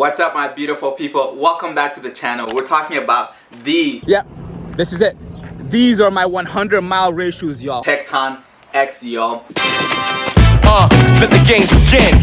What's up, my beautiful people? Welcome back to the channel. We're talking about the this is it. These are my 100-mile race shoes, y'all. Tecton X, y'all. Let the games begin.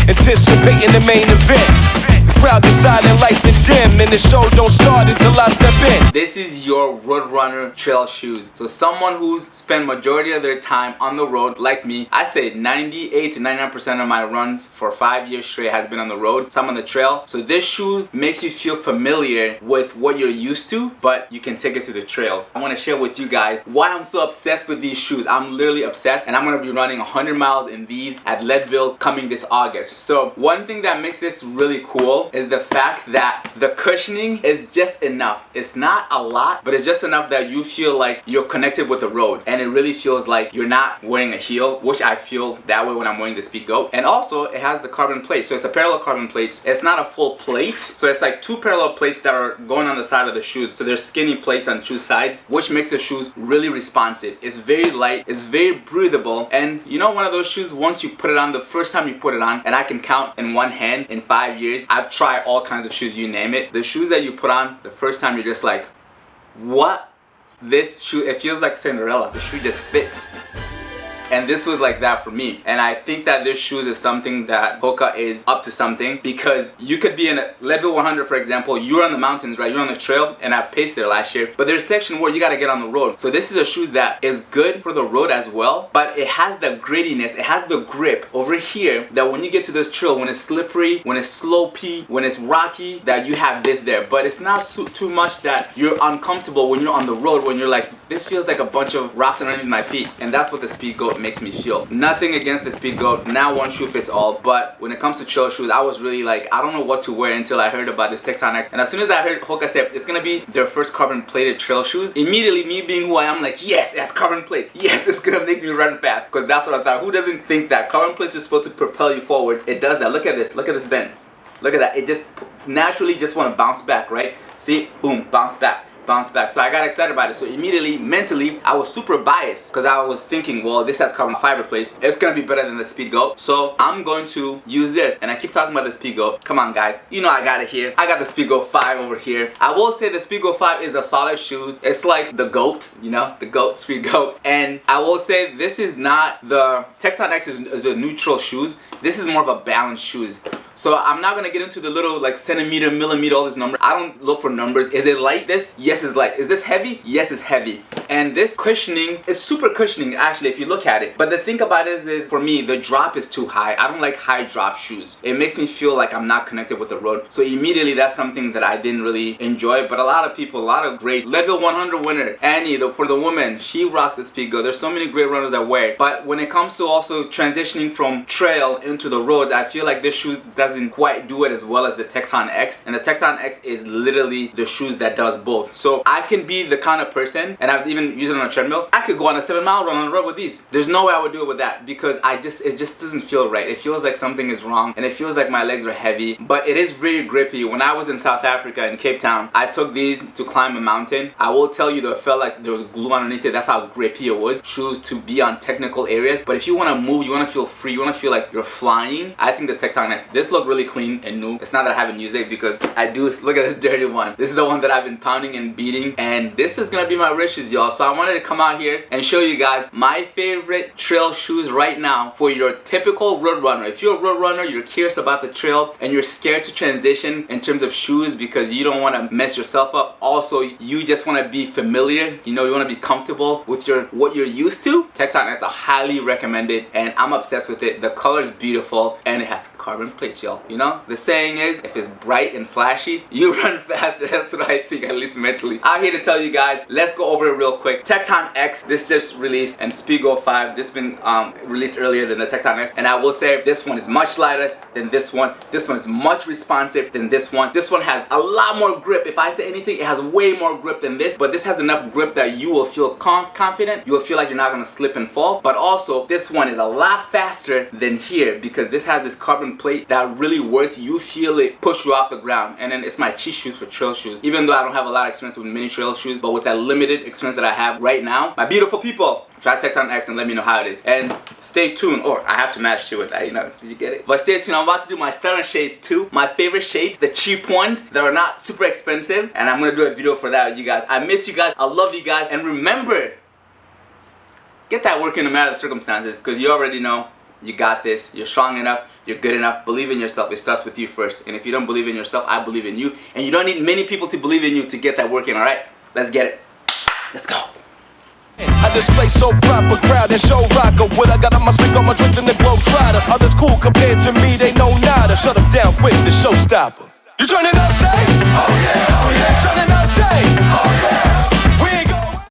Anticipating the main event. The crowd deciding lights been dim, and the show don't start until I step in. This is your road runner trail shoes. So someone who's spent majority of their time on the road, like me, I say 98 to 99% of my runs for 5 years straight has been on the road, some on the trail. So this shoes makes you feel familiar with what you're used to, but you can take it to the trails. I want to share with you guys why I'm so obsessed with these shoes. I'm literally obsessed, and I'm going to be running 100 miles in these at Leadville coming this August. So one thing that makes this really cool is the fact that the cushioning is just enough. It's not a lot, but it's just enough that you feel like you're connected with the road, and it really feels like you're not wearing a heel, which I feel that way when I'm wearing the Speedgoat. And also it has the carbon plate, so it's a parallel carbon plate. It's not a full plate, so it's like two parallel plates that are going on the side of the shoes. So there's skinny plates on two sides, which makes the shoes really responsive. It's very light, it's very breathable, and you know, one of those shoes, once you put it on, the first time you put it on, and I can count in one hand in 5 years, I've tried all kinds of shoes, you name it. The shoes that you put on, the first time you're just like, what? This shoe, it feels like Cinderella. The shoe just fits. And this was like that for me. And I think that this shoes is something that HOKA is up to something, because you could be in a level 100, for example, you're on the mountains, right? You're on the trail, and I've paced there last year, but there's a section where you gotta get on the road. So this is a shoes that is good for the road as well, but it has the grittiness, it has the grip over here that when you get to this trail, when it's slippery, when it's slopey, when it's rocky, that you have this there. But it's not too much that you're uncomfortable when you're on the road, when you're like, this feels like a bunch of rocks underneath my feet. And that's what the Speedgoat makes me feel. Nothing against the Speedgoat, not one shoe fits all, but when it comes to trail shoes, I was really like, I don't know what to wear until I heard about this Tecton X. And as soon as I heard HOKA said it's gonna be their first carbon plated trail shoes, immediately, me being who I am, like, yes, it has carbon plates, yes, it's gonna make me run fast, because that's what I thought. Who doesn't think that carbon plates are supposed to propel you forward? It does that. Look at this bend, look at that. It just naturally just want to bounce back, right? See, boom, bounce back. So I got excited about it. So immediately, mentally, I was super biased, because I was thinking, well, this has carbon fiber plates, it's gonna be better than the Speedgoat, so I'm going to use this. And I keep talking about the Speedgoat. Come on, guys, you know I got it here. I got the Speedgoat 5 over here. I will say the Speedgoat 5 is a solid shoes. It's like the GOAT, you know, the GOAT, Speedgoat. And I will say this is not, the Tecton X is a neutral shoes. This is more of a balanced shoes. So I'm not gonna get into the little like centimeter, millimeter, all this number. I don't look for numbers. Is it light? This? Yes, it's light. Is this heavy? Yes, it's heavy. And this cushioning is super cushioning, actually, if you look at it. But the thing about it is for me, the drop is too high. I don't like high drop shoes. It makes me feel like I'm not connected with the road. So immediately, that's something that I didn't really enjoy. But a lot of people, a lot of great Leadville 100 winner, Annie, for the woman, she rocks the Speedgoat. There's so many great runners that wear it. But when it comes to also transitioning from trail into the roads, I feel like this shoes doesn't quite do it as well as the Tecton X. And the Tecton X is literally the shoes that does both. So I can be the kind of person, and I've even used it on a treadmill, I could go on a 7-mile run on the road with these. There's no way I would do it with that, because it just doesn't feel right. It feels like something is wrong, and it feels like my legs are heavy, but it is very grippy. When I was in South Africa, in Cape Town, I took these to climb a mountain. I will tell you that it felt like there was glue underneath it. That's how grippy it was. Shoes to be on technical areas, but if you want to move, you want to feel free, you want to feel like you're flying, I think the Tecton X, this looked really clean and new. It's not that I haven't used it, because I do. Look at this dirty one. This is the one that I've been pounding and beating, and this is gonna be my riches, y'all. So I wanted to come out here and show you guys my favorite trail shoes right now for your typical road runner. If you're a road runner, you're curious about the trail, and you're scared to transition in terms of shoes because you don't want to mess yourself up. Also, you just want to be familiar, you know, you want to be comfortable with what you're used to. Tecton X, I highly recommend it, and I'm obsessed with it. The color is beautiful, and it has carbon plates, y'all. You know, the saying is, if it's bright and flashy, you run faster. That's what I think, at least mentally. I'm here to tell you guys, let's go over it real quick. Tecton X, this just released, and Speedgoat 5, this been released earlier than the Tecton X, and I will say this one is much lighter than this one. This one is much responsive than this one. This one has a lot more grip. If I say anything, it has way more grip than this, but this has enough grip that you will feel confident. You will feel like you're not gonna slip and fall. But also, this one is a lot faster than here, because this has this carbon plate that really works. You feel it push you off the ground. And then it's my cheat shoes for trail shoes. Even though I don't have a lot of experience with mini trail shoes, but with that limited experience that I have right now, my beautiful people, try Tecton X and let me know how it is. And stay tuned, or I have to match to it, you know, did you get it? But stay tuned, I'm about to do my stunner shades too. My favorite shades, the cheap ones that are not super expensive. And I'm gonna do a video for that with you guys. I miss you guys, I love you guys. And remember, get that work in no matter the circumstances, because you already know you got this. You're strong enough, you're good enough. Believe in yourself. It starts with you first. And if you don't believe in yourself, I believe in you. And you don't need many people to believe in you to get that work in, alright? Let's get it. Let's go. I display so proper, crowd and show rocker. What I got on my sleeve, got my drink in the globe trotter. Others cool compared to me, they know nada. Shut them down quick, the showstopper. You turning up, say? Oh yeah.